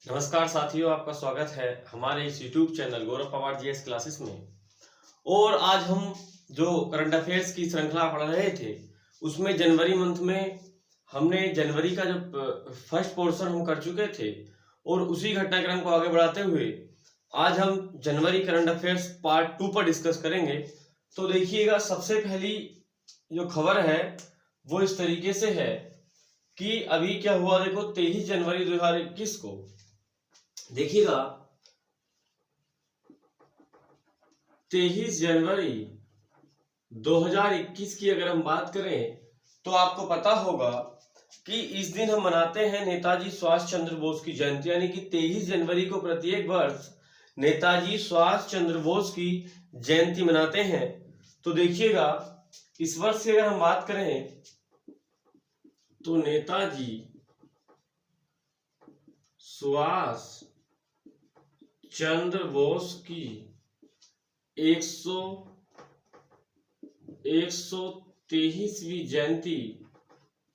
नमस्कार साथियों, आपका स्वागत है हमारे इस YouTube चैनल गौरव पवार जीएस क्लासेस में। और आज हम जो करंट अफेयर्स की श्रृंखला पढ़ रहे थे उसमें जनवरी मंथ में हमने जनवरी का जो फर्स्ट पोर्शन हम कर चुके थे और उसी घटनाक्रम को आगे बढ़ाते हुए आज हम जनवरी करंट अफेयर्स पार्ट 2 पर डिस्कस करेंगे। तो देखिएगा, सबसे पहली जो खबर है वो इस तरीके से है कि अभी क्या हुआ। देखो, 23 जनवरी 2021 को देखिएगा, 23 जनवरी 2021 की अगर हम बात करें तो आपको पता होगा कि इस दिन हम मनाते हैं नेताजी सुभाष चंद्र बोस की जयंती, यानी कि 23 जनवरी को प्रत्येक वर्ष नेताजी सुभाष चंद्र बोस की जयंती मनाते हैं। तो देखिएगा, इस वर्ष की अगर हम बात करें तो नेताजी सुभाष चंद्र बोस की 123वीं जयंती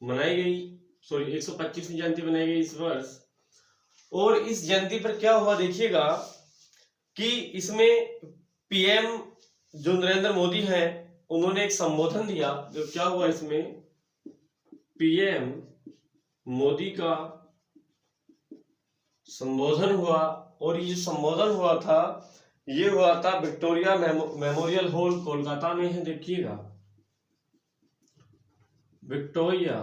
मनाई गई, 125वीं जयंती मनाई गई इस वर्ष। और इस जयंती पर क्या हुआ, देखिएगा कि इसमें पीएम जो नरेंद्र मोदी हैं उन्होंने एक संबोधन दिया। जो क्या हुआ, इसमें पीएम मोदी का संबोधन हुआ और ये जो संबोधन हुआ था ये हुआ था विक्टोरिया मेमोरियल हॉल कोलकाता में है। देखिएगा, विक्टोरिया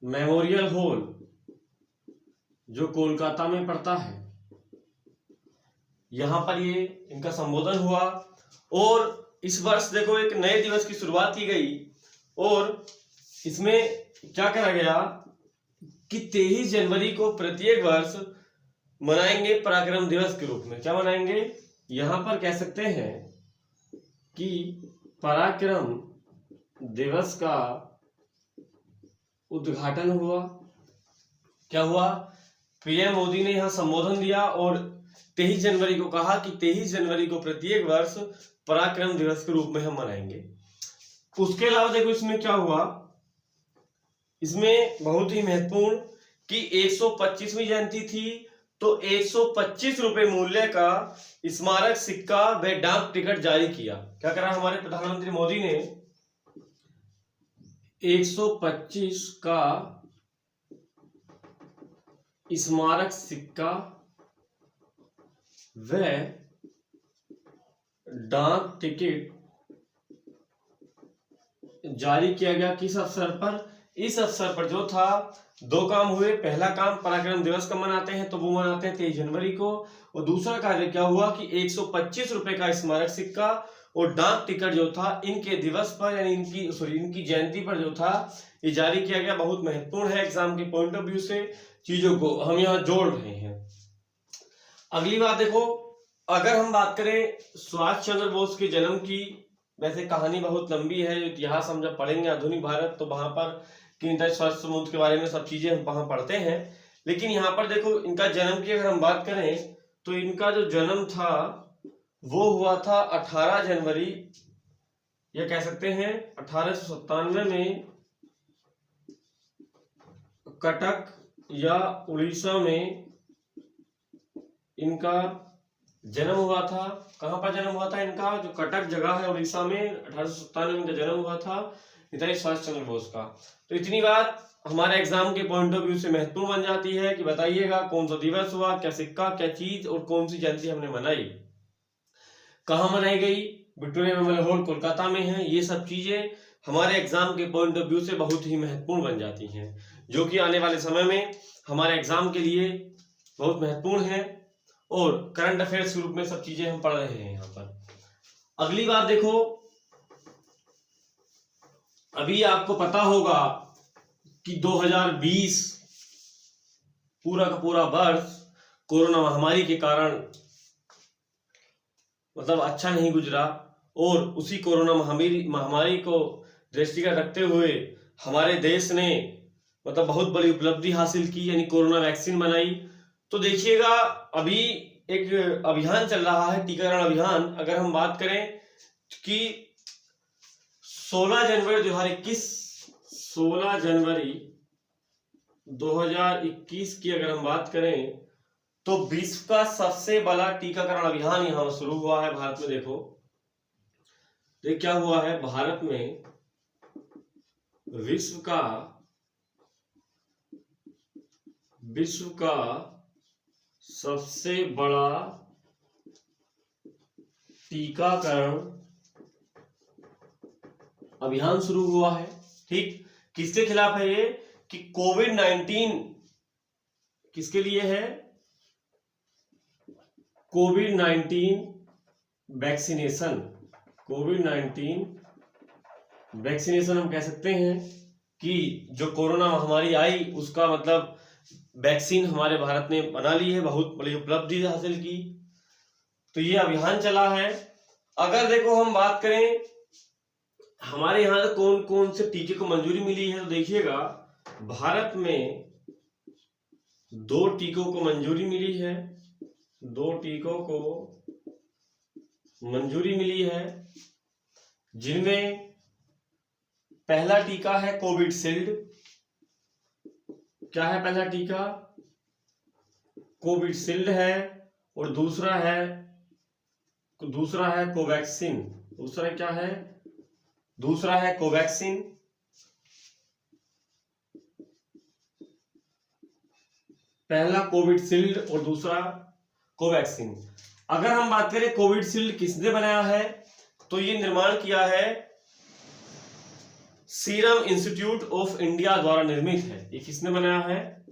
मेमोरियल हॉल जो कोलकाता में पड़ता है, यहां पर ये इनका संबोधन हुआ। और इस वर्ष देखो एक नए दिवस की शुरुआत की गई और इसमें क्या करा गया कि 23 जनवरी को प्रत्येक वर्ष मनाएंगे पराक्रम दिवस के रूप में। क्या मनाएंगे, यहां पर कह सकते हैं कि पराक्रम दिवस का उद्घाटन हुआ। क्या हुआ, पीएम मोदी ने यहां संबोधन दिया और 23 जनवरी को कहा कि 23 जनवरी को प्रत्येक वर्ष पराक्रम दिवस के रूप में हम मनाएंगे। उसके अलावा देखो इसमें क्या हुआ, इसमें बहुत ही महत्वपूर्ण कि 125वीं जयंती थी तो 125 रुपए मूल्य का स्मारक सिक्का व डाक टिकट जारी किया। क्या करा हमारे प्रधानमंत्री मोदी ने, 125 का स्मारक सिक्का व डाक टिकट जारी किया गया। किस अवसर पर, इस अवसर पर जो था दो काम हुए। पहला काम, पराक्रम दिवस कब मनाते हैं तो वो मनाते हैं 23 जनवरी को। और दूसरा कार्य क्या हुआ कि 125 रुपए का स्मारक सिक्का और डाक टिकट जो था इनके दिवस पर यानी इनकी जयंती पर जो था ये जारी किया गया। बहुत महत्वपूर्ण है, एग्जाम के पॉइंट ऑफ व्यू से चीजों को हम यहाँ जोड़ रहे हैं। अगली बात देखो, अगर हम बात करें सुभाष चंद्र बोस के जन्म की, वैसे कहानी बहुत लंबी है, इतिहास हम जब पढ़ेंगे आधुनिक भारत तो वहां पर किंतु स्वच्छ समुद्र के बारे में सब चीजें हम वहां पढ़ते हैं। लेकिन यहाँ पर देखो इनका जन्म की अगर हम बात करें तो इनका जो जन्म था वो हुआ था 18 जनवरी, या कह सकते हैं 1897 में कटक या उड़ीसा में इनका जन्म हुआ था। कहां पर जन्म हुआ था इनका, जो कटक जगह है उड़ीसा में, 1897 में इनका जन्म हुआ था नेताजी सुभाष चंद्र बोस का। तो इतनी बात हमारे एग्जाम के पॉइंट ऑफ व्यू से महत्वपूर्ण बन जाती है कि बताइएगा कौन सा दिवस हुआ, क्या सिक्का, क्या चीज और कौन सी जयंती हमने मनाई, कहाँ मनाई गई। विक्टोरिया मेमोरियल हॉल कोलकाता में है। ये सब चीजें हमारे एग्जाम के पॉइंट ऑफ व्यू से बहुत ही महत्वपूर्ण बन जाती हैं, जो कि आने वाले समय में हमारे एग्जाम के लिए बहुत महत्वपूर्ण है और करंट अफेयर्स के रूप में सब चीजें हम पढ़ रहे हैं यहाँ पर। अगली बात देखो, अभी आपको पता होगा कि 2020 पूरा का पूरा वर्ष कोरोना महामारी के कारण मतलब अच्छा नहीं गुजरा और उसी कोरोना महामारी को दृष्टिगत रखते हुए हमारे देश ने मतलब बहुत बड़ी उपलब्धि हासिल की, यानी कोरोना वैक्सीन बनाई। तो देखिएगा, अभी एक अभियान चल रहा है, टीकाकरण अभियान। अगर हम बात करें कि 16 जनवरी 2021 16 जनवरी 2021 की अगर हम बात करें तो विश्व का सबसे बड़ा टीकाकरण अभियान यहां शुरू हुआ है भारत में। देखो ये क्या हुआ है, भारत में विश्व का सबसे बड़ा टीकाकरण अभियान शुरू हुआ है। ठीक, किसके खिलाफ है ये, कि कोविड-19 किसके लिए है, कोविड-19 वैक्सीनेशन। कोविड-19 वैक्सीनेशन हम कह सकते हैं कि जो कोरोना महामारी आई उसका मतलब वैक्सीन हमारे भारत ने बना ली है, बहुत बड़ी उपलब्धि हासिल की। तो ये अभियान चला है। अगर देखो हम बात करें हमारे यहाँ कौन कौन से टीके को मंजूरी मिली है, तो देखिएगा भारत में 2 टीकों को मंजूरी मिली है, 2 टीकों को मंजूरी मिली है, जिनमें पहला टीका है कोविडशील्ड। क्या है पहला टीका, कोविडशील्ड है, और दूसरा है कोवैक्सीन। दूसरा क्या है, दूसरा है कोवैक्सीन। पहला कोविडशील्ड और दूसरा कोवैक्सीन। अगर हम बात करें कोविडशील्ड किसने बनाया है, तो ये निर्माण किया है सीरम इंस्टीट्यूट ऑफ इंडिया द्वारा निर्मित है। ये किसने बनाया है,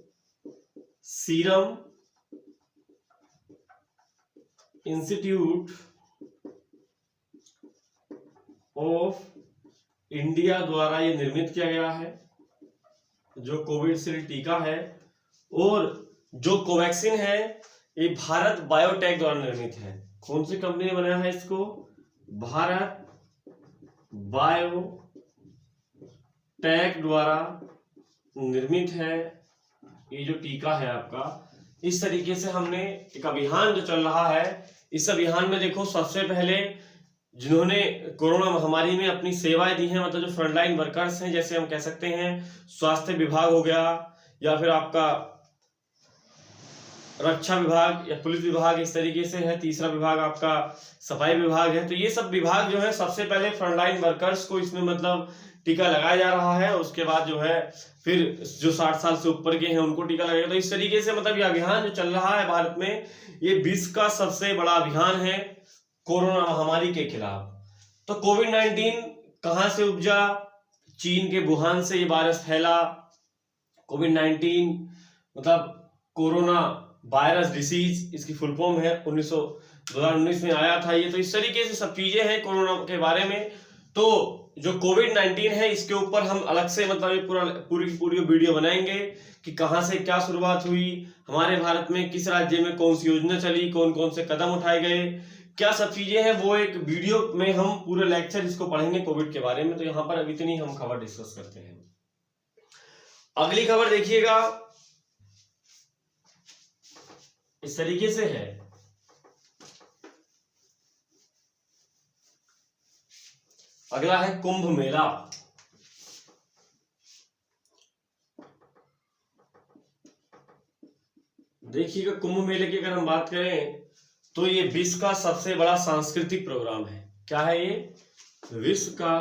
सीरम इंस्टीट्यूट ऑफ इंडिया द्वारा ये निर्मित किया गया है जो कोविडशील्ड टीका है। और जो कोवैक्सीन है ये भारत बायोटेक द्वारा निर्मित है। कौन सी कंपनी ने बनाया है इसको, भारत बायोटेक द्वारा निर्मित है ये जो टीका है आपका। इस तरीके से हमने एक अभियान जो चल रहा है, इस अभियान में देखो सबसे पहले जिन्होंने कोरोना महामारी में अपनी सेवाएं दी हैं, मतलब जो फ्रंटलाइन वर्कर्स हैं, जैसे हम कह सकते हैं स्वास्थ्य विभाग हो गया, या फिर आपका रक्षा विभाग या पुलिस विभाग, इस तरीके से है। तीसरा विभाग आपका सफाई विभाग है। तो ये सब विभाग जो है सबसे पहले फ्रंटलाइन वर्कर्स को इसमें मतलब टीका लगाया जा रहा है। उसके बाद जो है फिर जो 60 साल से ऊपर के हैं उनको टीका लगेगा। तो इस तरीके से मतलब ये अभियान जो चल रहा है भारत में, ये विश्व का सबसे बड़ा अभियान है कोरोना महामारी के खिलाफ। तो कोविड-19 कहां से उपजा, चीन के वुहान से ये वायरस फैला। कोविड-19 मतलब कोरोना वायरस डिसीज, इसकी फुल फॉर्म है, 2019 में आया था ये। तो इस तरीके से सब चीजें हैं कोरोना के बारे में। तो जो कोविड-19 है इसके ऊपर हम अलग से मतलब ये पूरी वीडियो बनाएंगे कि कहां से क्या शुरुआत हुई, हमारे भारत में किस राज्य में कौन सी योजना चली, कौन कौन से कदम उठाए गए, क्या सब चीजें हैं, वो एक वीडियो में हम पूरे लेक्चर इसको पढ़ेंगे कोविड के बारे में। तो यहाँ पर अभी इतनी हम खबर डिस्कस करते हैं। अगली खबर देखिएगा, इस तरीके से है। अगला है कुंभ मेला। देखिएगा कुंभ मेले की अगर हम बात करें तो ये विश्व का सबसे बड़ा सांस्कृतिक प्रोग्राम है। क्या है ये, विश्व का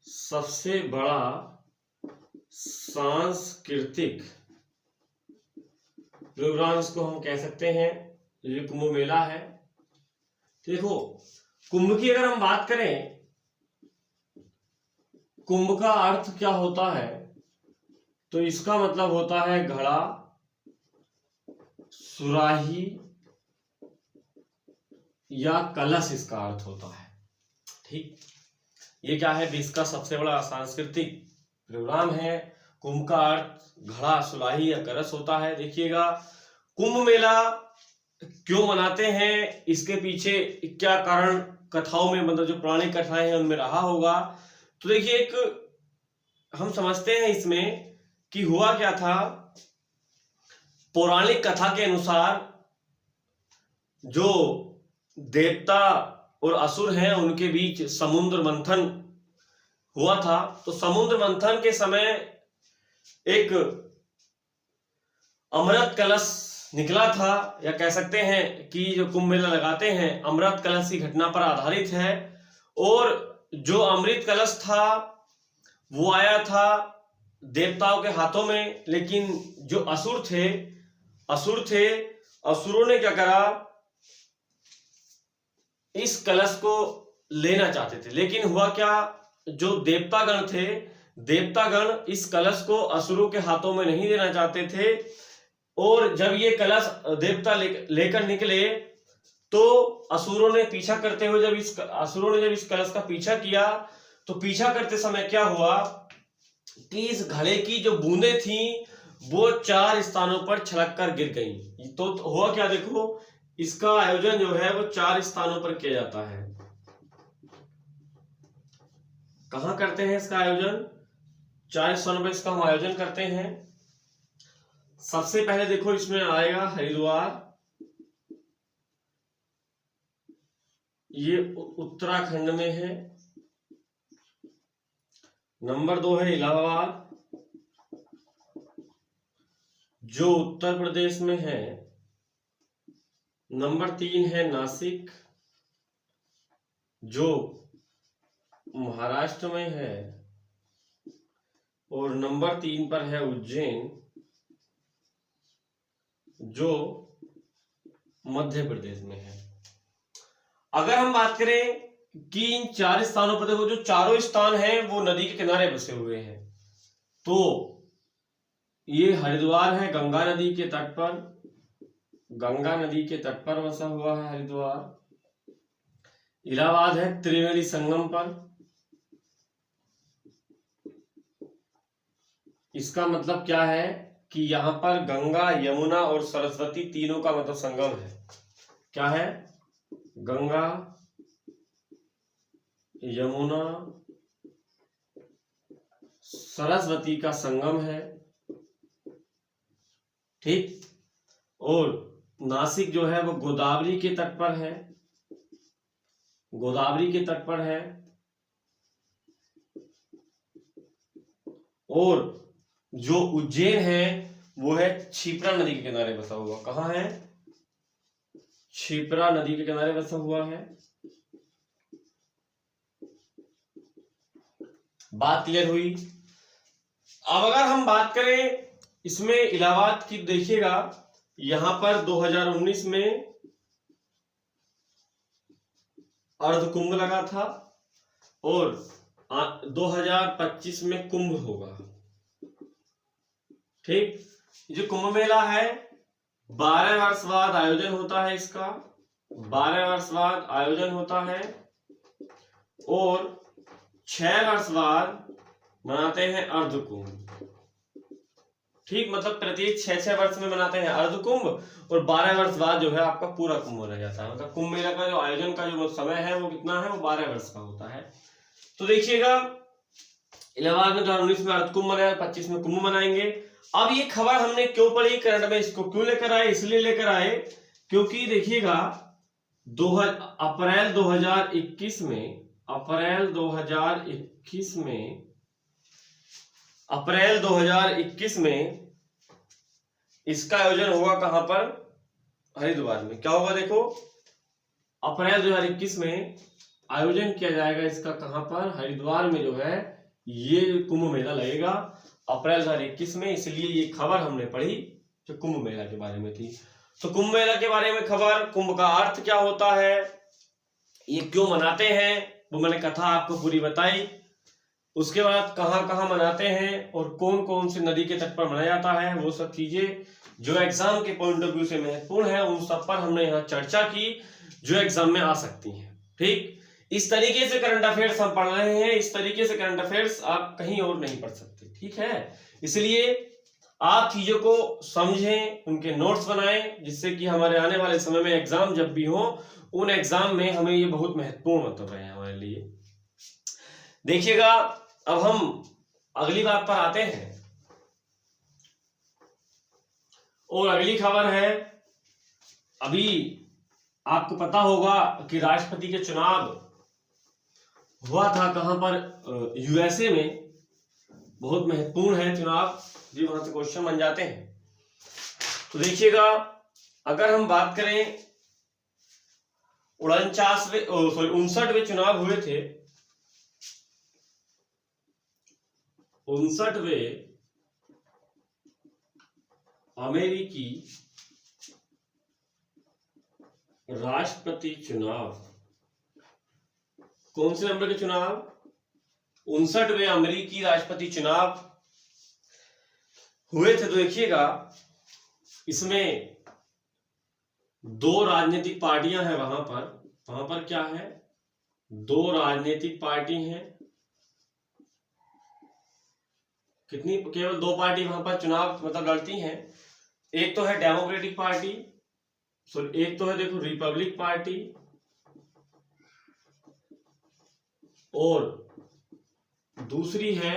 सबसे बड़ा सांस्कृतिक प्रोग्राम इसको हम कह सकते हैं, ये कुंभ मेला है। देखो कुंभ की अगर हम बात करें, कुंभ का अर्थ क्या होता है, तो इसका मतलब होता है घड़ा, सुराही या कलश, इसका अर्थ होता है। ठीक, ये क्या है, विश्व का सबसे बड़ा सांस्कृतिक प्रोग्राम है। कुंभ का अर्थ घड़ा, सुराही या कलश होता है। देखिएगा कुंभ मेला क्यों मनाते हैं, इसके पीछे क्या कारण कथाओं में मतलब जो पौराणिक कथाएं हैं उनमें रहा होगा। तो देखिए एक हम समझते हैं इसमें कि हुआ क्या था। पौराणिक कथा के अनुसार जो देवता और असुर हैं उनके बीच समुद्र मंथन हुआ था, तो समुद्र मंथन के समय एक अमृत कलश निकला था, या कह सकते हैं कि जो कुंभ मेला लगाते हैं अमृत कलश की घटना पर आधारित है। और जो अमृत कलश था वो आया था देवताओं के हाथों में, लेकिन जो असुर थे असुरों ने क्या करा, इस कलश को लेना चाहते थे, लेकिन हुआ क्या, जो देवतागण इस कलश को असुरों के हाथों में नहीं देना चाहते थे। और जब ये कलश देवता लेकर निकले तो असुरों ने पीछा करते हुए जब इस कलश का पीछा किया, तो पीछा करते समय क्या हुआ कि इस घड़े की जो बूंदें थी वो 4 स्थानों पर छलक कर गिर गई। तो हुआ क्या, देखो इसका आयोजन जो है वो 4 स्थानों पर किया जाता है। कहां करते हैं इसका आयोजन? 4 स्थानों पर इसका हम आयोजन करते हैं। सबसे पहले देखो इसमें आएगा हरिद्वार, ये उत्तराखंड में है। नंबर 2 है इलाहाबाद, जो उत्तर प्रदेश में है। नंबर 3 है नासिक, जो महाराष्ट्र में है। और नंबर 3 पर है उज्जैन, जो मध्य प्रदेश में है। अगर हम बात करें कि इन 4 स्थानों पर, देखो जो चारों स्थान हैं वो नदी के किनारे बसे हुए हैं। तो ये हरिद्वार है गंगा नदी के तट पर बसा हुआ है हरिद्वार। इलाहाबाद है त्रिवेणी संगम पर। इसका मतलब क्या है कि यहां पर गंगा, यमुना और सरस्वती तीनों का मतलब संगम है। क्या है? गंगा, यमुना, सरस्वती का संगम है। ठीक। और नासिक जो है वो गोदावरी के तट पर है। और जो उज्जैन है वो है क्षिप्रा नदी के किनारे बसा हुआ। कहां है? क्षिप्रा नदी के किनारे बसा हुआ है। बात क्लियर हुई? अब अगर हम बात करें इसमें इलाहाबाद की, देखिएगा यहां पर 2019 में अर्ध कुंभ लगा था और 2025 में कुंभ होगा। ठीक। जो कुंभ मेला है 12 वर्ष बाद आयोजन होता है इसका, 12 वर्ष बाद आयोजन होता है और 6 वर्ष बाद मनाते हैं अर्ध कुंभ। ठीक, मतलब प्रत्येक 6 वर्ष में मनाते हैं अर्ध कुंभ और 12 वर्ष बाद जो है आपका पूरा कुंभ मनाया जाता है। मतलब कुंभ मेला का जो आयोजन का जो समय है वो कितना है? वो 12 वर्ष का होता है। तो देखिएगा इलाहाबाद में 2019 में अर्ध कुंभ मनाया, 25 में कुंभ मनाएंगे। अब ये खबर हमने क्यों पढ़ी करंट में, इसको क्यों लेकर आए? इसलिए लेकर आए क्योंकि देखिएगा अप्रैल 2021 में इसका आयोजन होगा। कहां पर? हरिद्वार में। क्या होगा? देखो अप्रैल 2021 में आयोजन किया जाएगा इसका। कहां पर? हरिद्वार में जो है ये कुंभ मेला लगेगा अप्रैल 2021 में। इसलिए ये खबर हमने पढ़ी जो कुंभ मेला के बारे में थी। तो कुंभ मेला के बारे में खबर, कुंभ का अर्थ क्या होता है, ये क्यों मनाते हैं, वो मैंने कथा आपको पूरी बताई। उसके बाद कहां कहां मनाते हैं और कौन कौन से नदी के तट पर मनाया जाता है, वो सब चीजें जो एग्जाम के पॉइंट ऑफ व्यू से महत्वपूर्ण है उन सब पर हमने यहाँ चर्चा की जो एग्जाम में आ सकती हैं। ठीक, इस तरीके से करंट अफेयर्स हम पढ़ रहे हैं। इस तरीके से करंट अफेयर्स आप कहीं और नहीं पढ़ सकते। ठीक है, इसलिए आप चीजों को समझें, उनके नोट्स बनाएं, जिससे कि हमारे आने वाले समय में एग्जाम जब भी हो उन एग्जाम में हमें ये बहुत महत्वपूर्ण मतलब रहे हमारे लिए। देखिएगा अब हम अगली बात पर आते हैं और अगली खबर है, अभी आपको पता होगा कि राष्ट्रपति के चुनाव हुआ था कहां पर, यूएसए में। बहुत महत्वपूर्ण है चुनाव, जी वहां से क्वेश्चन बन जाते हैं। तो देखिएगा, अगर हम बात करें 59वें चुनाव हुए थे, 59वें अमेरिकी राष्ट्रपति चुनाव। कौन से नंबर के चुनाव? 59वें अमेरिकी राष्ट्रपति चुनाव हुए थे। तो देखिएगा, इसमें 2 राजनीतिक पार्टियां हैं वहां पर क्या है, 2 राजनीतिक पार्टी हैं। कितनी? केवल 2 पार्टी वहां पर चुनाव मतलब लड़ती हैं। एक तो है डेमोक्रेटिक पार्टी, एक तो है देखो रिपब्लिक पार्टी, और दूसरी है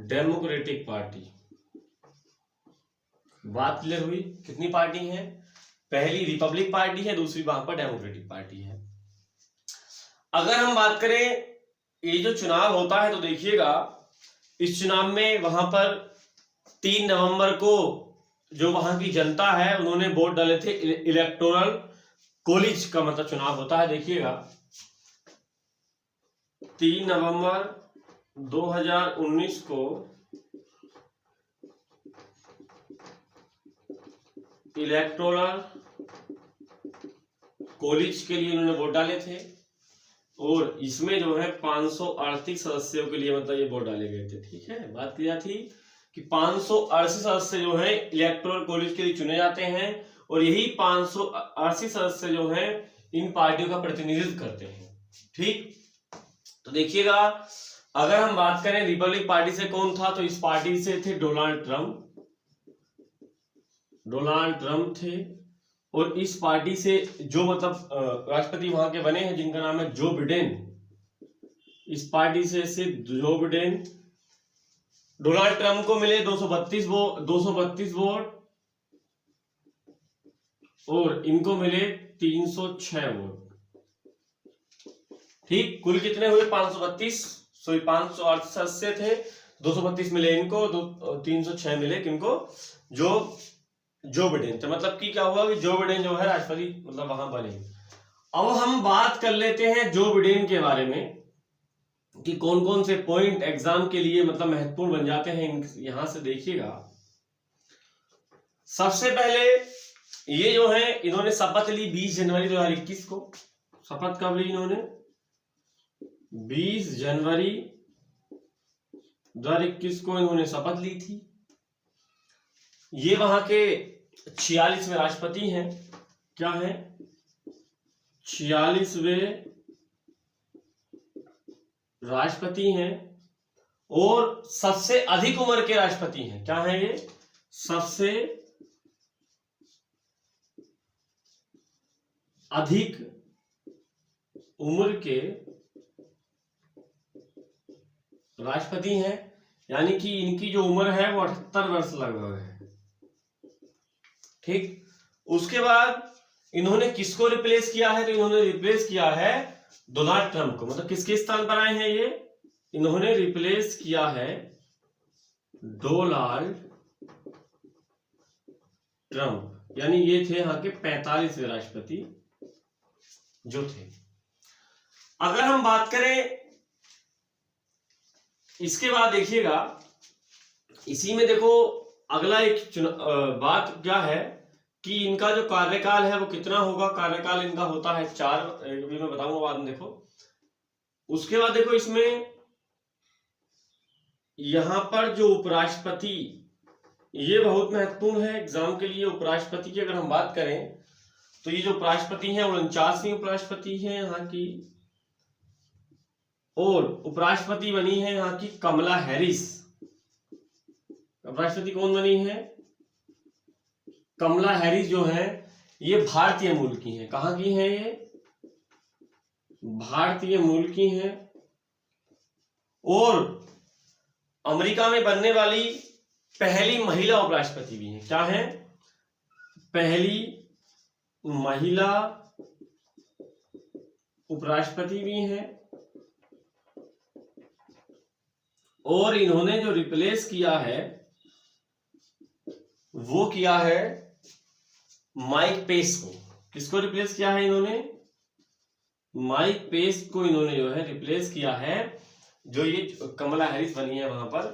डेमोक्रेटिक पार्टी। बात क्लियर हुई? कितनी पार्टी है? पहली रिपब्लिक पार्टी है, दूसरी वहां पर डेमोक्रेटिक पार्टी है। अगर हम बात करें ये जो चुनाव होता है, तो देखिएगा इस चुनाव में वहां पर 3 नवंबर को जो वहां की जनता है उन्होंने वोट डाले थे। इलेक्टोरल कॉलेज का मतलब चुनाव होता है। देखिएगा 3 नवंबर 2019 को इलेक्टोरल कॉलेज के लिए उन्होंने वोट डाले थे, और इसमें जो है 538 सदस्यों के लिए मतलब ये वोट डाले गए थे। ठीक है, बात की जाती कि 580 सदस्य जो है इलेक्टोरल कॉलेज के लिए चुने जाते हैं, और यही 580 सदस्य जो है इन पार्टियों का प्रतिनिधित्व करते हैं। ठीक, तो देखिएगा, अगर हम बात करें रिपब्लिक पार्टी से कौन था, तो इस पार्टी से थे डोनाल्ड ट्रंप थे, और इस पार्टी से जो मतलब राष्ट्रपति वहां के बने हैं जिनका नाम है जो बिडेन, इस पार्टी से जो बिडेन। डोनाल्ड ट्रंप को मिले 232 वोट, और इनको मिले 306 वोट। ठीक, कुल कितने हुए? 532, 508 सदस्य थे, 232 मिले इनको, 306 मिले किनको? Joe Biden. तो मतलब कि क्या हुआ कि जो बिडेन जो है राष्ट्रपति मतलब वहां बने। अब हम बात कर लेते हैं जो बिडेन के बारे में कि कौन कौन से पॉइंट एग्जाम के लिए मतलब महत्वपूर्ण बन जाते हैं। यहां से देखिएगा, सबसे पहले ये जो है इन्होंने शपथ ली 20 जनवरी 2021 को। शपथ कब ली इन्होंने? 20 जनवरी 2021 को इन्होंने शपथ ली थी। ये वहां के 46वें राष्ट्रपति हैं। क्या है? 46वें राष्ट्रपति हैं, और सबसे अधिक उम्र के राष्ट्रपति हैं। क्या है ये? सबसे अधिक उम्र के राष्ट्रपति हैं, यानी कि इनकी जो उम्र है वो 78 वर्ष लगभग है। ठीक, उसके बाद इन्होंने किसको रिप्लेस किया है? तो इन्होंने रिप्लेस किया है डोनाल्ड ट्रंप को। मतलब किसके स्थान पर आए हैं ये? इन्होंने रिप्लेस किया है डोनाल्ड ट्रंप, यानी ये थे यहाँ के 45वें राष्ट्रपति जो थे। अगर हम बात करें इसके बाद, देखिएगा इसी में देखो अगला एक बात क्या है कि इनका जो कार्यकाल है वो कितना होगा। कार्यकाल इनका होता है 4, भी मैं बताऊंगा बाद में। देखो उसके बाद देखो इसमें यहां पर जो उपराष्ट्रपति, ये बहुत महत्वपूर्ण है एग्जाम के लिए। उपराष्ट्रपति की अगर हम बात करें तो ये जो उपराष्ट्रपति हैं 49वीं उपराष्ट्रपति हैं यहाँ की, और उपराष्ट्रपति बनी है यहाँ की कमला हैरिस। उपराष्ट्रपति कौन बनी है? कमला हैरिस जो है ये भारतीय मूल की हैं। कहां की हैं ये? भारतीय मूल की हैं, और अमेरिका में बनने वाली पहली महिला उपराष्ट्रपति भी हैं। क्या है? पहली महिला उपराष्ट्रपति भी हैं, और इन्होंने जो रिप्लेस किया है वो किया है माइक पेंस को। किसको रिप्लेस किया है इन्होंने? माइक पेंस को इन्होंने जो है रिप्लेस किया है, जो ये कमला हैरिस बनी है वहां पर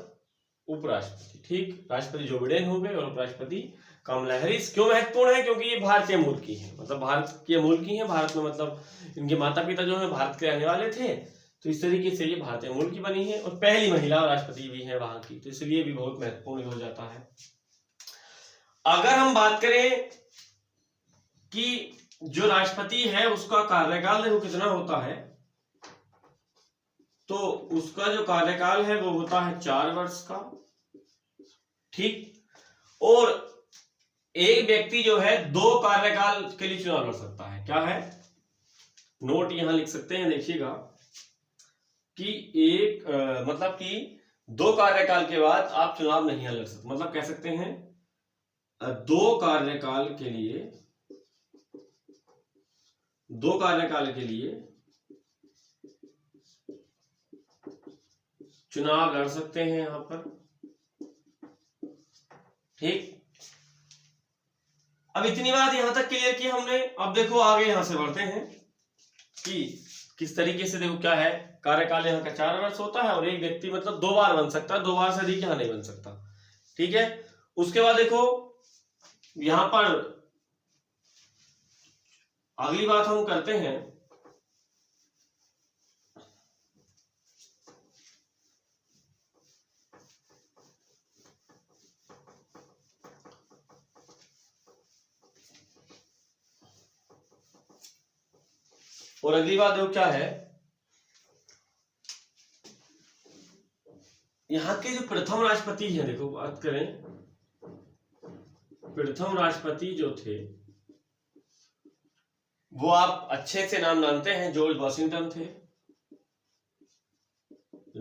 उपराष्ट्रपति। ठीक, राष्ट्रपति जो बिडेन हो गए और उपराष्ट्रपति कमला हैरिस। क्यों महत्वपूर्ण है? क्योंकि ये भारतीय मूल की है, मतलब भारत के मूल की है। भारत में मतलब इनके माता पिता जो है भारत के रहने वाले थे, तो इस तरीके से ये भारतीय मूल की बनी है और पहली महिला राष्ट्रपति भी है वहां की, तो इसलिए भी बहुत महत्वपूर्ण हो जाता है। अगर हम बात करें कि जो राष्ट्रपति है उसका कार्यकाल देखो कितना होता है, तो उसका जो कार्यकाल है वो होता है 4 वर्ष का। ठीक, और एक व्यक्ति जो है 2 कार्यकाल के लिए चुनाव लड़ सकता है। क्या है? नोट यहां लिख सकते हैं, देखिएगा कि मतलब कि 2 कार्यकाल के बाद आप चुनाव नहीं लड़ सकते। मतलब कह सकते हैं 2 कार्यकाल के लिए चुनाव लड़ सकते हैं यहां पर। ठीक, अब इतनी बात यहां तक क्लियर की हमने। अब देखो आगे यहां से बढ़ते हैं कि किस तरीके से, देखो क्या है, कार्यकाल यहाँ का 4 वर्ष होता है और एक व्यक्ति मतलब 2 बार बन सकता है, 2 बार से अधिक यहाँ नहीं बन सकता। ठीक है, उसके बाद देखो यहां पर अगली बात हम करते हैं और अगली बात देखो क्या है, यहाँ के जो प्रथम राष्ट्रपति हैं, देखो बात करें, प्रथम राष्ट्रपति जो थे वो आप अच्छे से नाम जानते हैं, जॉर्ज वॉशिंगटन थे।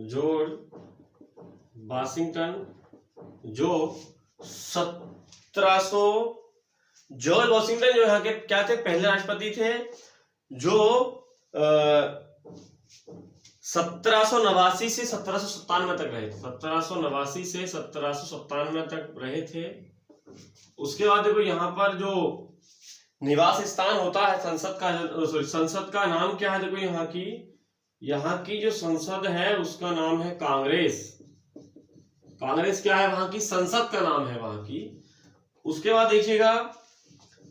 जॉर्ज वॉशिंगटन जो 1700 जॉर्ज वॉशिंगटन जो यहाँ के क्या थे? पहले राष्ट्रपति थे जो 1789 से 1797 तक रहे थे। 1789 से 1797 तक रहे थे। उसके बाद देखो यहाँ पर जो निवास स्थान होता है संसद का नाम क्या है? देखो यहाँ की जो संसद है उसका नाम है कांग्रेस। कांग्रेस क्या है? वहां की संसद का नाम है वहां की। उसके बाद देखिएगा,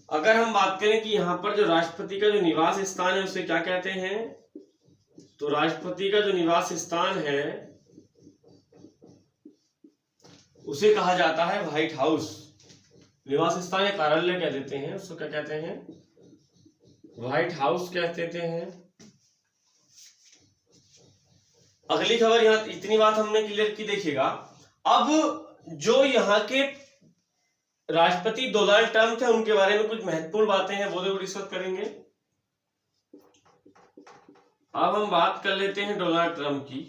अगर हम बात करें कि यहाँ पर जो राष्ट्रपति का जो निवास स्थान है उसे क्या कहते हैं, तो राष्ट्रपति का जो निवास स्थान है उसे कहा जाता है व्हाइट हाउस। निवास स्थान या कार्यालय कह देते हैं, उसको क्या कहते हैं? व्हाइट हाउस कह देते हैं। अगली खबर, यहां इतनी बात हमने क्लियर की। देखिएगा अब जो यहाँ के राष्ट्रपति 2 टर्म थे उनके बारे में कुछ महत्वपूर्ण बातें हैं, वो देखो डिस्कस करेंगे। अब हम बात कर लेते हैं डोनाल्ड ट्रम्प की।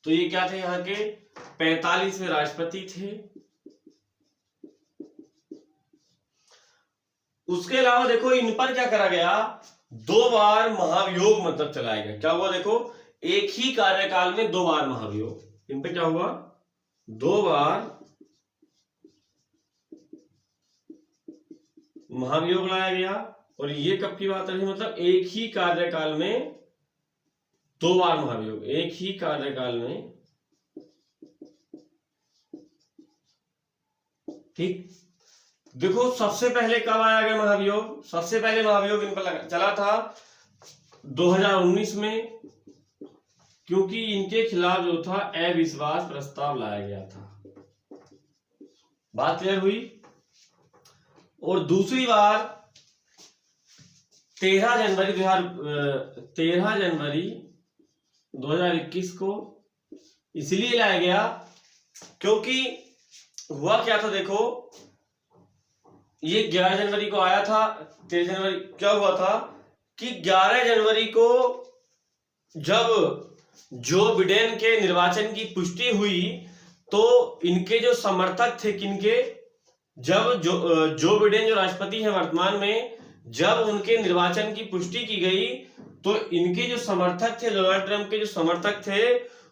तो ये क्या थे? यहाँ के 45वें राष्ट्रपति थे। उसके अलावा देखो इन पर क्या करा गया? 2 बार महाभियोग मतलब चलाया गया। क्या हुआ? देखो एक ही कार्यकाल में 2 बार महाभियोग। इन पे क्या हुआ? 2 बार महाभियोग लाया गया। और ये कब की बात रही? मतलब एक ही कार्यकाल में 2 बार महाभियोग, एक ही कार्यकाल में। ठीक, देखो सबसे पहले कब आया गया महाभियोग? सबसे पहले महाभियोग इन पर चला था 2019 में, क्योंकि इनके खिलाफ जो था अविश्वास प्रस्ताव लाया गया था। बात क्लियर हुई? और दूसरी बार 13 जनवरी 2021 को इसलिए लाया गया क्योंकि हुआ क्या था, देखो ये 11 जनवरी को आया था। 13 जनवरी क्या हुआ था कि 11 जनवरी को जब जो बिडेन के निर्वाचन की पुष्टि हुई, तो इनके जो समर्थक थे, किनके, जब जो बिडेन जो राष्ट्रपति हैं वर्तमान में, जब उनके निर्वाचन की पुष्टि की गई तो इनके जो समर्थक थे, डोनाल्ड ट्रंप के जो समर्थक थे,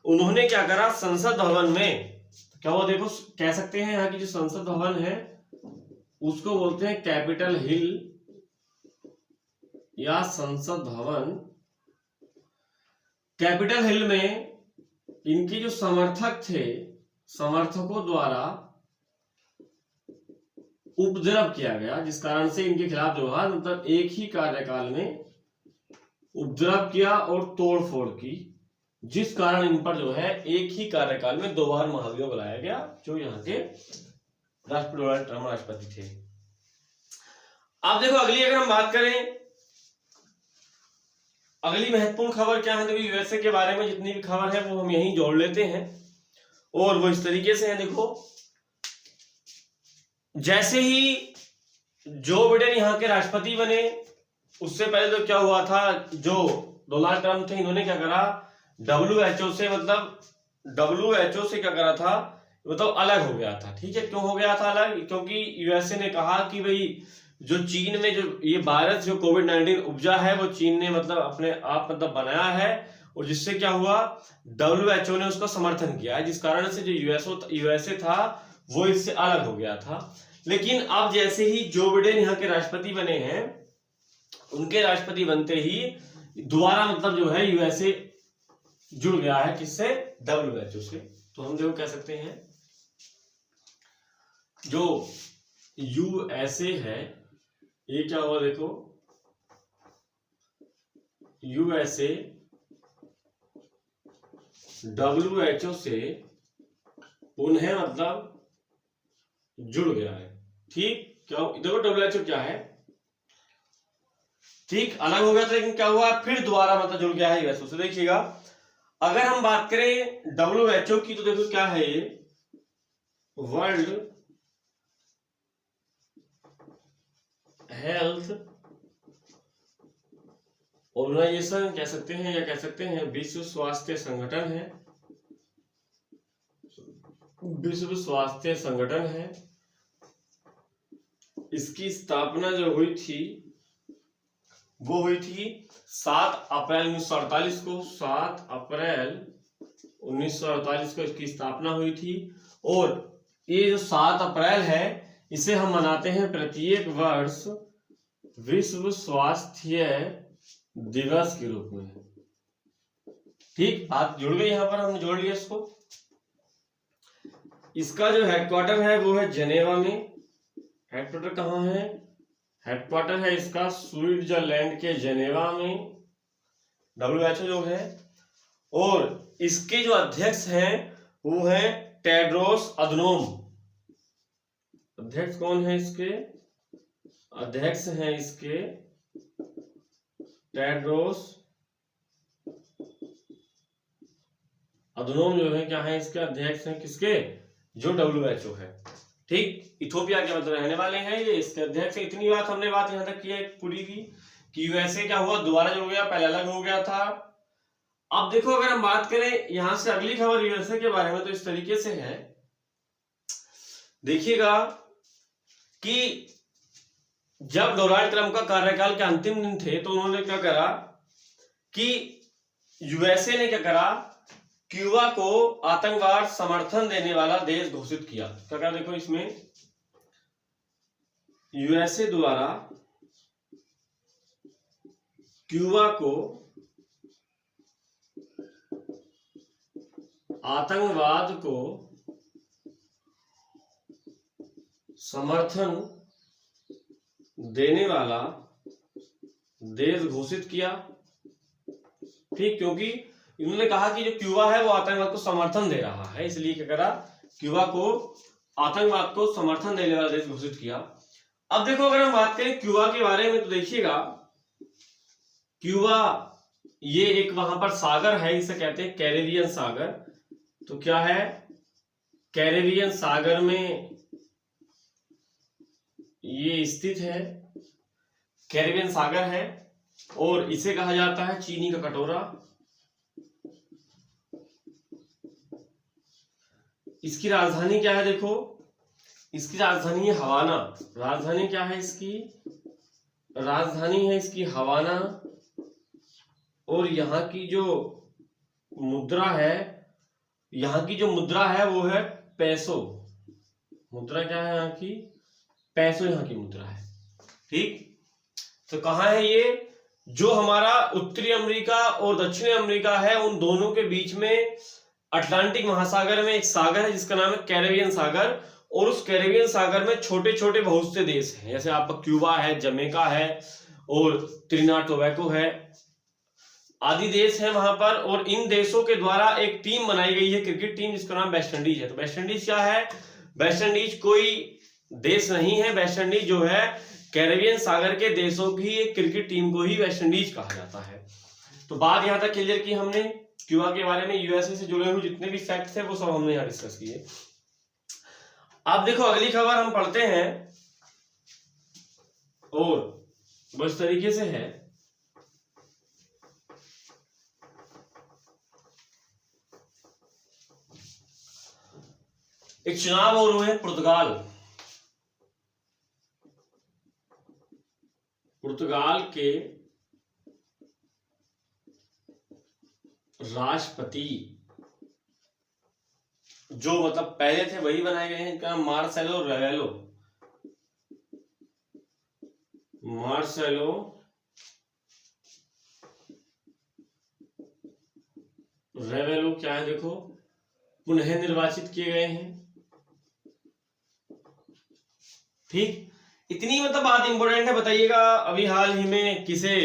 उन्होंने क्या करा, संसद भवन में, क्या वो देखो कह सकते हैं यहाँ की जो संसद भवन है उसको बोलते हैं कैपिटल हिल या संसद भवन। कैपिटल हिल में इनके जो समर्थक थे, समर्थकों द्वारा उपद्रव किया गया, जिस कारण से इनके खिलाफ जो है मतलब एक ही कार्यकाल में उपद्रव किया और तोड़फोड़ की, जिस कारण इन पर जो है एक ही कार्यकाल में 2 बार महाभियोग बुलाया गया, जो यहाँ के राष्ट्रपति डोनाल्ड ट्रंप राष्ट्रपति थे। अब देखो अगली अगर हम बात करें, अगली महत्वपूर्ण खबर क्या है, देखो यूएसए के बारे में जितनी भी खबर है वो हम यहीं जोड़ लेते हैं और वो इस तरीके से है। देखो जैसे ही जो बाइडेन यहाँ के राष्ट्रपति बने, उससे पहले तो क्या हुआ था, जो डोनाल्ड ट्रंप थे इन्होंने क्या करा, WHO से क्या करा था, मतलब अलग हो गया था। ठीक है, क्यों हो गया था अलग, क्योंकि यूएसए ने कहा कि भाई जो चीन में जो ये वायरस जो कोविड-19 उपजा है वो चीन ने मतलब अपने आप मतलब बनाया है, और जिससे क्या हुआ, WHO ने उसका समर्थन किया है, जिस कारण से जो यूएसए था वो इससे अलग हो गया था। लेकिन अब जैसे ही जो बाइडेन यहाँ के राष्ट्रपति बने हैं, उनके राष्ट्रपति बनते ही दोबारा मतलब जो है यूएसए जुड़ गया है किससे, WHO से। तो हम देखो कह सकते हैं जो यूएसए है ये क्या हुआ, देखो यूएसए WHO से पुनः मतलब जुड़ गया है। ठीक, क्या देखो WHO क्या है, ठीक अलग हो गया था, लेकिन क्या हुआ फिर दोबारा मतलब जुड़ गया है यूएसए से। देखिएगा अगर हम बात करें WHO की, तो देखो क्या है ये, वर्ल्ड हेल्थ ऑर्गेनाइजेशन कह सकते हैं, या कह सकते हैं विश्व स्वास्थ्य संगठन है, विश्व स्वास्थ्य संगठन है। इसकी स्थापना जो हुई थी वो हुई थी 7 अप्रैल 1948 को, 7 अप्रैल 1948 को इसकी स्थापना हुई थी। और ये जो 7 अप्रैल है इसे हम मनाते हैं प्रत्येक वर्ष विश्व स्वास्थ्य दिवस के रूप में। ठीक, बात जुड़ गई, यहां पर हमने जोड़ लिया इसको। इसका जो हेडक्वार्टर है वो है जेनेवा में। हेडक्वार्टर कहाँ है, हेडक्वार्टर है इसका स्विट्जरलैंड के जेनेवा में, WHO जो है। और इसके जो अध्यक्ष हैं वो है टेड्रोस अधनोम। अध्यक्ष कौन है इसके, अध्यक्ष हैं इसके टेड्रोस अधनोम जो है, क्या है इसके अध्यक्ष हैं, किसके, जो WHO है। ठीक, इथोपिया के मतलब रहने वाले हैं ये, इसके अध्यक्ष। इतनी हमने बात यहां तक की है पूरी की कि यूएसए क्या हुआ, दोबारा जुड़ गया, पहले अलग हो गया था। अब देखो अगर हम बात करें यहां से अगली खबर यूएसए के बारे में, तो इस तरीके से है, देखिएगा कि जब डोनाल्ड ट्रंप का कार्यकाल के अंतिम दिन थे तो उन्होंने क्या करा कि यूएसए ने क्या करा, क्यूबा को आतंकवाद समर्थन देने वाला देश घोषित किया। क्या कहा, देखो इसमें यूएसए द्वारा क्यूबा को आतंकवाद को समर्थन देने वाला देश घोषित किया। ठीक, क्योंकि इन्होंने कहा कि जो क्यूबा है वो आतंकवाद को समर्थन दे रहा है, इसलिए क्या करा, क्यूबा को आतंकवाद को समर्थन देने वाला देश घोषित किया। अब देखो अगर हम बात करें क्यूबा के बारे में, तो देखिएगा क्यूबा ये एक वहां पर सागर है, इसे कहते हैं कैरेबियन सागर। तो क्या है, कैरेबियन सागर में ये स्थित है, कैरेबियन सागर है, और इसे कहा जाता है चीनी का कटोरा। इसकी राजधानी क्या है, देखो इसकी राजधानी है हवाना। राजधानी क्या है इसकी, राजधानी है इसकी हवाना। और यहाँ की जो मुद्रा है, यहाँ की जो मुद्रा है वो है पैसो। मुद्रा क्या है यहाँ की? पैसो यहाँ की मुद्रा है। ठीक, तो कहाँ है ये? जो हमारा उत्तरी अमेरिका और दक्षिणी अमेरिका है, उन दोनों के बीच में अटलांटिक महासागर में एक सागर है जिसका नाम है कैरेबियन सागर, और उस कैरेबियन सागर में छोटे छोटे बहुत से देश हैं, जैसे आपका क्यूबा है, जमैका है और त्रिनिदाद टोबैगो है, आदि देश हैं वहां पर। और इन देशों के द्वारा एक टीम बनाई गई है, क्रिकेट टीम, जिसका नाम वेस्ट इंडीज है। तो वेस्ट इंडीज क्या है? वेस्ट इंडीज कोई देश नहीं है, वेस्ट इंडीज जो है कैरेबियन सागर के देशों की एक क्रिकेट टीम को ही वेस्ट इंडीज कहा जाता है। तो बात यहां तक क्लियर की हमने क्यूबा के बारे में, यूएसए से जुड़े हुए जितने भी फैक्ट्स हैं वो सब हमने यहाँ डिस्कस किए। अब देखो अगली खबर हम पढ़ते हैं, और वो इस तरीके से है, एक चुनाव हो रहे हैं पुर्तगाल के राष्ट्रपति, जो मतलब पहले थे वही बनाए गए हैं, इनका नाम मार्सेलो रेवेलो क्या है देखो, पुनः निर्वाचित किए गए हैं। ठीक, इतनी मतलब बात इंपॉर्टेंट है, बताइएगा अभी हाल ही में किसे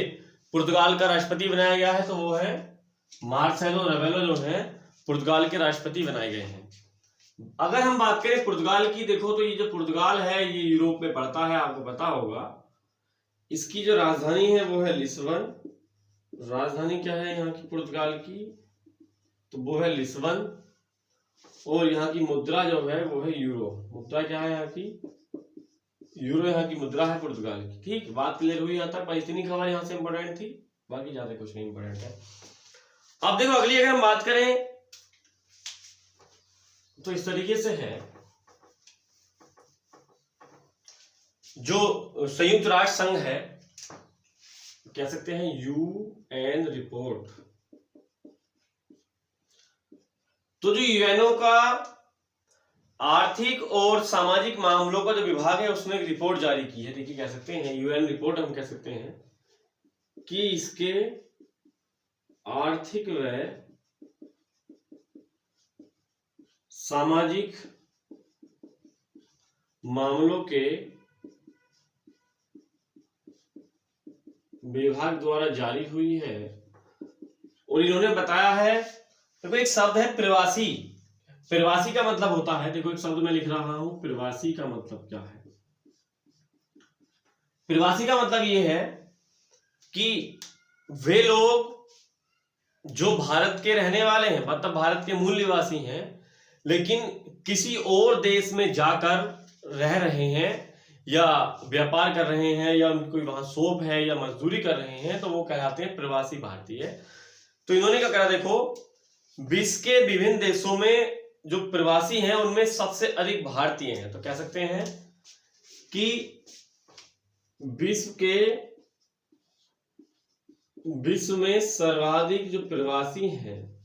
पुर्तगाल का राष्ट्रपति बनाया गया है? तो वो है मार्सेलो रेवेलो, जो है पुर्तगाल के राष्ट्रपति बनाए गए हैं। अगर हम बात करें पुर्तगाल की, देखो तो ये जो पुर्तगाल है ये यूरोप में पड़ता है, आपको पता होगा। इसकी जो राजधानी है वो है लिस्बन। राजधानी क्या है यहाँ की पुर्तगाल की? तो वो है लिस्बन। और यहाँ की मुद्रा जो है वो है यूरो। मुद्रा क्या है यहाँ की? यूरो यहाँ की मुद्रा है पुर्तगाल की। ठीक, बात क्लियर हुई यहाँ तक, पर इतनी खबर यहाँ से इंपॉर्टेंट थी, बाकी ज्यादा कुछ नहीं इंपॉर्टेंट है। अब देखो अगली अगर हम बात करें तो इस तरीके से है, जो संयुक्त राष्ट्र संघ है, कह सकते हैं यूएन रिपोर्ट। तो जो यूएनओ का आर्थिक और सामाजिक मामलों का जो विभाग है उसने एक रिपोर्ट जारी की है। देखिए, कह सकते हैं यूएन रिपोर्ट, हम कह सकते हैं कि इसके आर्थिक व सामाजिक मामलों के विभाग द्वारा जारी हुई है। और इन्होंने बताया है, देखो एक शब्द है प्रवासी। प्रवासी का मतलब होता है, देखो एक शब्द मैं लिख रहा हूं, प्रवासी का मतलब क्या है? प्रवासी का मतलब ये है कि वे लोग जो भारत के रहने वाले हैं, मतलब भारत के मूल निवासी हैं, लेकिन किसी और देश में जाकर रह रहे हैं या व्यापार कर रहे हैं या कोई वहां शॉप है या मजदूरी कर रहे हैं, तो वो कहलाते हैं प्रवासी भारतीय। तो इन्होंने क्या करा, देखो विश्व के विभिन्न देशों में जो प्रवासी हैं उनमें सबसे अधिक भारतीय हैं। तो कह सकते हैं कि विश्व में सर्वाधिक जो प्रवासी हैं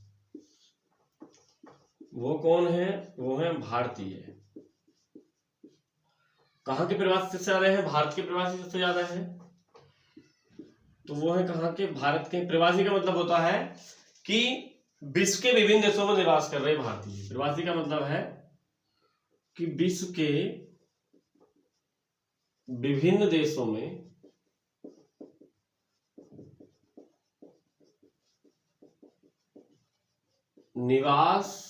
वो कौन है? वो है भारतीय। कहां के प्रवासी सबसे ज्यादा है? भारत के प्रवासी सबसे ज्यादा है। तो वो है कहां के? भारत के। प्रवासी का मतलब होता है कि विश्व के विभिन्न देशों में निवास कर रहे भारतीय। प्रवासी का मतलब है कि विश्व के विभिन्न देशों में निवास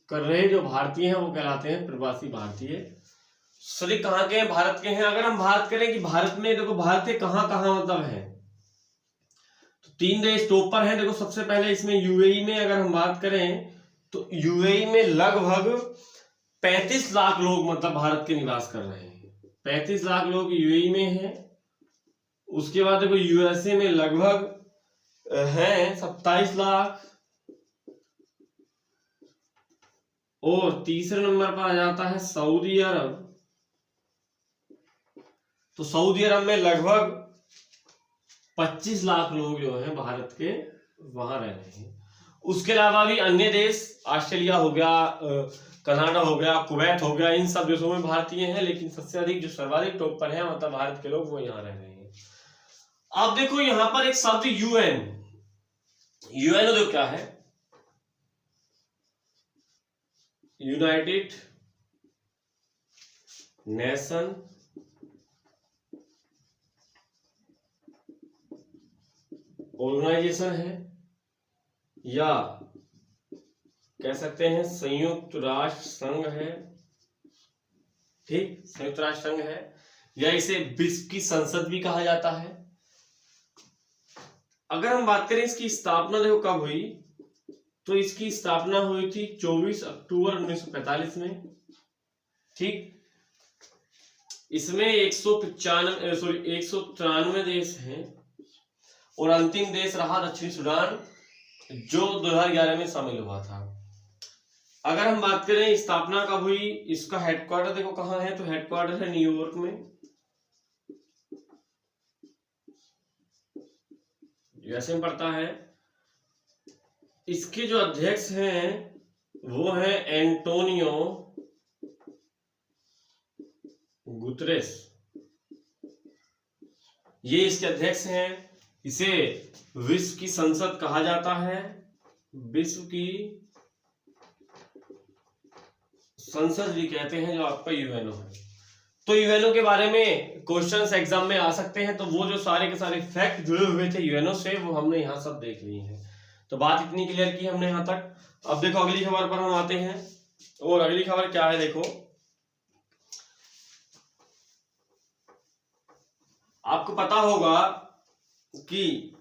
कर रहे जो भारतीय हैं वो कहलाते हैं प्रवासी भारतीय। सभी कहाँ के हैं? भारत के हैं। अगर हम बात करें कि भारत में, देखो भारत के कहाँ कहाँ मतलब है, तो 3 देश टॉप पर हैं। देखो सबसे पहले इसमें यूएई में अगर हम बात करें तो यूएई में लगभग 35 लाख लोग मतलब भारत के निवास कर रहे हैं। 35 लाख लोग यूएई में हैं। उसके बाद देखो यूएसए में लगभग हैं 27 लाख। और तीसरे नंबर पर आ जाता है सऊदी अरब। तो सऊदी अरब में लगभग 25 लाख लोग जो हैं भारत के वहां रह रहे हैं। उसके अलावा भी अन्य देश, ऑस्ट्रेलिया हो गया, कनाडा हो गया, कुवैत हो गया, इन सब देशों में भारतीय हैं, लेकिन सबसे अधिक जो सर्वाधिक टॉप पर है मतलब भारत के लोग वो यहाँ रह रहे हैं। अब देखो यहाँ पर एक शब्द यूएन, यूएनओ जो क्या है, यूनाइटेड नेशन ऑर्गेनाइजेशन है, या कह सकते हैं संयुक्त राष्ट्र संघ है, ठीक, संयुक्त राष्ट्र संघ है, या इसे विश्व की संसद भी कहा जाता है। अगर हम बात करें इसकी स्थापना देखो कब हुई, तो इसकी स्थापना हुई थी 24 अक्टूबर 1945 में, ठीक। इसमें 193 देश हैं और अंतिम देश रहा दक्षिण सूडान, जो 2011 में शामिल हुआ था। अगर हम बात करें स्थापना कब हुई, इसका हेडक्वार्टर देखो कहाँ है, तो हेडक्वार्टर है न्यूयॉर्क में, यूएसए में पड़ता है। इसके जो अध्यक्ष हैं वो है एंटोनियो गुतरेस, ये इसके अध्यक्ष हैं। इसे विश्व की संसद कहा जाता है, विश्व की संसद भी कहते हैं, जो आपका यूएनओ है। तो यूएनओ के बारे में क्वेश्चंस एग्जाम में आ सकते हैं, तो वो जो सारे के सारे फैक्ट जुड़े हुए थे यूएनओ से वो हमने यहाँ सब देख लिए हैं। तो बात इतनी क्लियर की हमने यहाँ तक। अब देखो अगली खबर पर हम आते हैं, और अगली खबर क्या है, देखो आपको पता होगा कि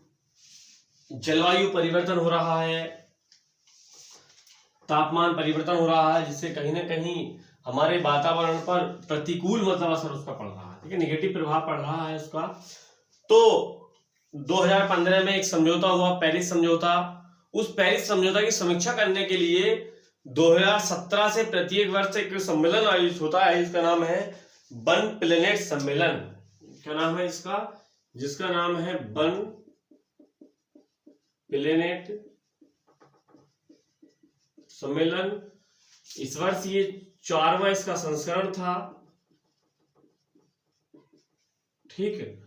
जलवायु परिवर्तन हो रहा है, तापमान परिवर्तन हो रहा है, जिससे कहीं ना कहीं हमारे वातावरण पर प्रतिकूल मतलब असर उसका पड़ रहा है, ठीक है, निगेटिव प्रभाव पड़ रहा है उसका। तो 2015 में एक समझौता हुआ, पेरिस समझौता। उस पेरिस समझौता की समीक्षा करने के लिए 2017 से प्रत्येक वर्ष एक सम्मेलन आयोजित होता है, इसका नाम है वन प्लेनेट सम्मेलन। क्या नाम है इसका, जिसका नाम है वन प्लेनेट सम्मेलन। इस वर्ष ये 4वां इसका संस्करण था, ठीक है।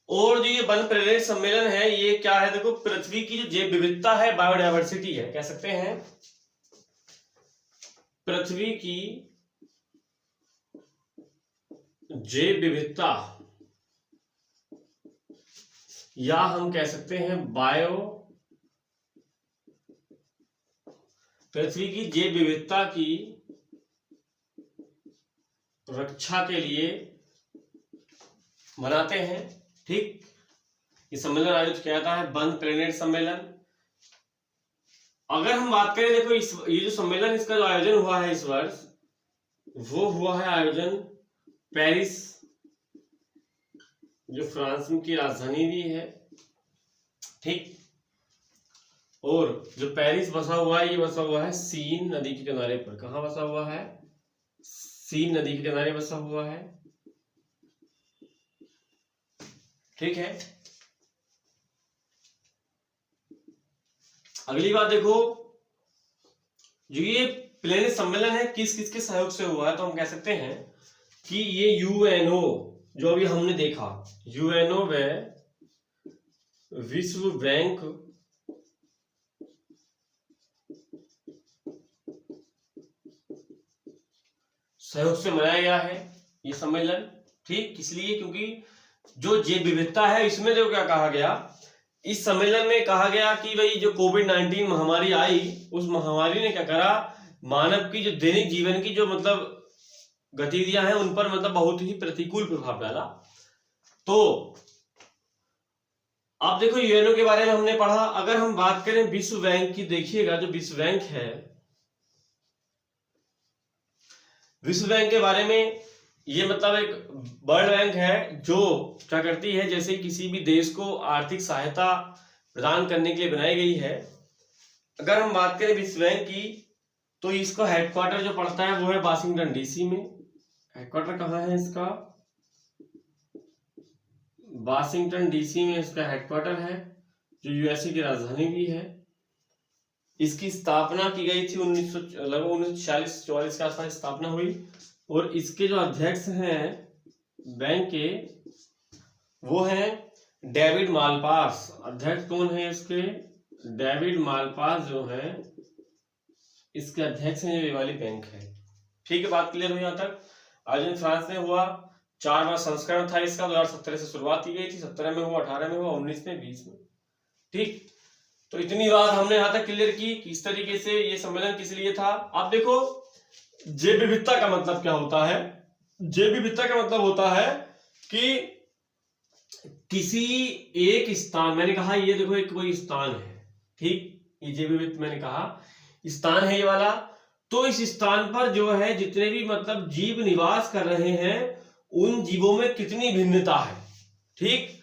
और जो ये वन प्लेनेट सम्मेलन है ये क्या है, देखो पृथ्वी की जो जैव विविधता है, बायोडायवर्सिटी है, कह सकते हैं पृथ्वी की जैव विविधता, या हम कह सकते हैं पृथ्वी की जैव विविधता की रक्षा के लिए मनाते हैं, ठीक। ये सम्मेलन आयोजित किया जाता है वन प्लेनेट सम्मेलन। अगर हम बात करें, देखो ये जो सम्मेलन इसका जो आयोजन हुआ है इस वर्ष, वो हुआ है आयोजन पेरिस, जो फ्रांस की राजधानी भी है, ठीक। और जो पेरिस बसा हुआ है, ये बसा हुआ है सीन नदी के किनारे पर। कहाँ बसा हुआ है, सीन नदी के किनारे बसा हुआ है, ठीक है। अगली बात देखो, जो ये प्लेनेट सम्मेलन है किस किस के सहयोग से हुआ है, तो हम कह सकते हैं कि ये यूएनओ जो अभी हमने देखा, यूएनओ व विश्व बैंक सहयोग से मनाया गया है ये सम्मेलन, ठीक। इसलिए क्योंकि जो जैव विविधता है इसमें जो क्या कहा गया, इस सम्मेलन में कहा गया कि भाई जो कोविड-19 महामारी आई, उस महामारी ने क्या करा, मानव की जो दैनिक जीवन की जो मतलब गतिविधियां हैं उन पर मतलब बहुत ही प्रतिकूल प्रभाव डाला। तो आप देखो यूएनओ के बारे में हमने पढ़ा। अगर हम बात करें विश्व बैंक की, देखिएगा जो विश्व बैंक है, विश्व बैंक के बारे में ये मतलब एक वर्ल्ड बैंक है जो क्या करती है, जैसे किसी भी देश को आर्थिक सहायता प्रदान करने के लिए बनाई गई है। अगर हम बात करें विश्व बैंक की, तो इसका हेडक्वार्टर जो पड़ता है वो है वाशिंगटन डीसी में। हेडक्वार्टर कहाँ है इसका, वाशिंगटन डीसी में इसका हेडक्वार्टर है, जो यूएसए की राजधानी भी है। इसकी स्थापना की गई थी लगभग 1940-44 के आसपास स्थापना हुई। और इसके जो अध्यक्ष हैं बैंक के, वो हैं डेविड मालपास। अध्यक्ष कौन है इसके? डेविड मालपास जो है इसके अध्यक्ष हैं। ये वाली बैंक है। ठीक है, बात क्लियर हुई यहाँ तक। आयोजन फ्रांस में हुआ। 4 बार संस्करण था इसका। 2017 से शुरुआत की गई थी। 17 में हुआ, 18 में हुआ, 19 में, 20 में। ठीक, तो इतनी बात हमने यहाँ तक क्लियर की कि किस तरीके से ये सम्मेलन किस लिए था। आप देखो, जैव विविधता का मतलब क्या होता है? जैव विविधता का मतलब होता है कि किसी एक स्थान, मैंने कहा ये देखो एक कोई स्थान है, ठीक, ये जैव विविधता मैंने कहा स्थान है ये वाला। तो इस स्थान पर जो है जितने भी मतलब जीव निवास कर रहे हैं, उन जीवों में कितनी भिन्नता है। ठीक,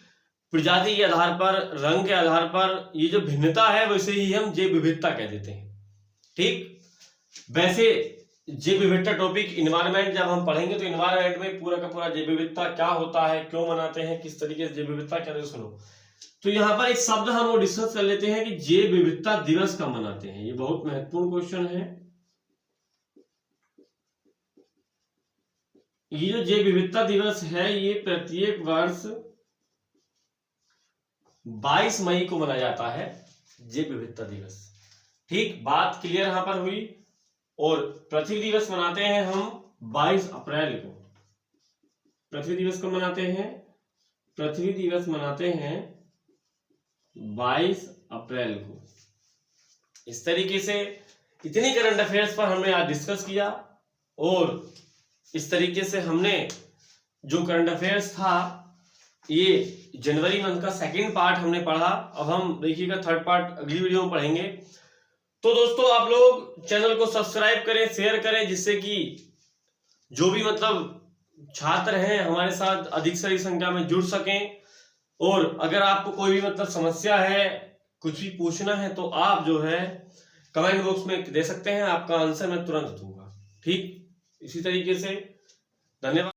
प्रजाति के आधार पर, रंग के आधार पर ये जो भिन्नता है, वैसे ही हम जैव विविधता कह देते हैं। ठीक, वैसे जैव विविधता टॉपिक इन्वायरमेंट जब हम पढ़ेंगे तो इन्वायरमेंट में पूरा का पूरा जैव विविधता क्या होता है, क्यों मनाते हैं, किस तरीके से जैव विविधता क्या, सुनो। तो यहाँ पर एक शब्द हम वो डिस्कस कर लेते हैं कि जैव विविधता दिवस कब मनाते हैं। ये बहुत महत्वपूर्ण क्वेश्चन है। ये जो जैव विविधता दिवस है, ये प्रत्येक वर्ष 22 मई को मनाया जाता है, जैव विविधता दिवस। ठीक, बात क्लियर यहां पर हुई। और पृथ्वी दिवस मनाते हैं हम 22 अप्रैल को। पृथ्वी दिवस कब मनाते हैं? पृथ्वी दिवस मनाते हैं 22 अप्रैल को। इस तरीके से इतनी करंट अफेयर्स पर हमने आज डिस्कस किया। और इस तरीके से हमने जो करंट अफेयर्स था, ये जनवरी मंथ का सेकंड पार्ट हमने पढ़ा। अब हम देखिएगा थर्ड पार्ट अगली वीडियो में पढ़ेंगे। तो दोस्तों, आप लोग चैनल को सब्सक्राइब करें, शेयर करें, जिससे कि जो भी मतलब छात्र हैं हमारे साथ अधिक से अधिक संख्या में जुड़ सकें। और अगर आपको कोई भी मतलब समस्या है, कुछ भी पूछना है, तो आप जो है कमेंट बॉक्स में दे सकते हैं। आपका आंसर मैं तुरंत दूंगा। ठीक, इसी तरीके से धन्यवाद।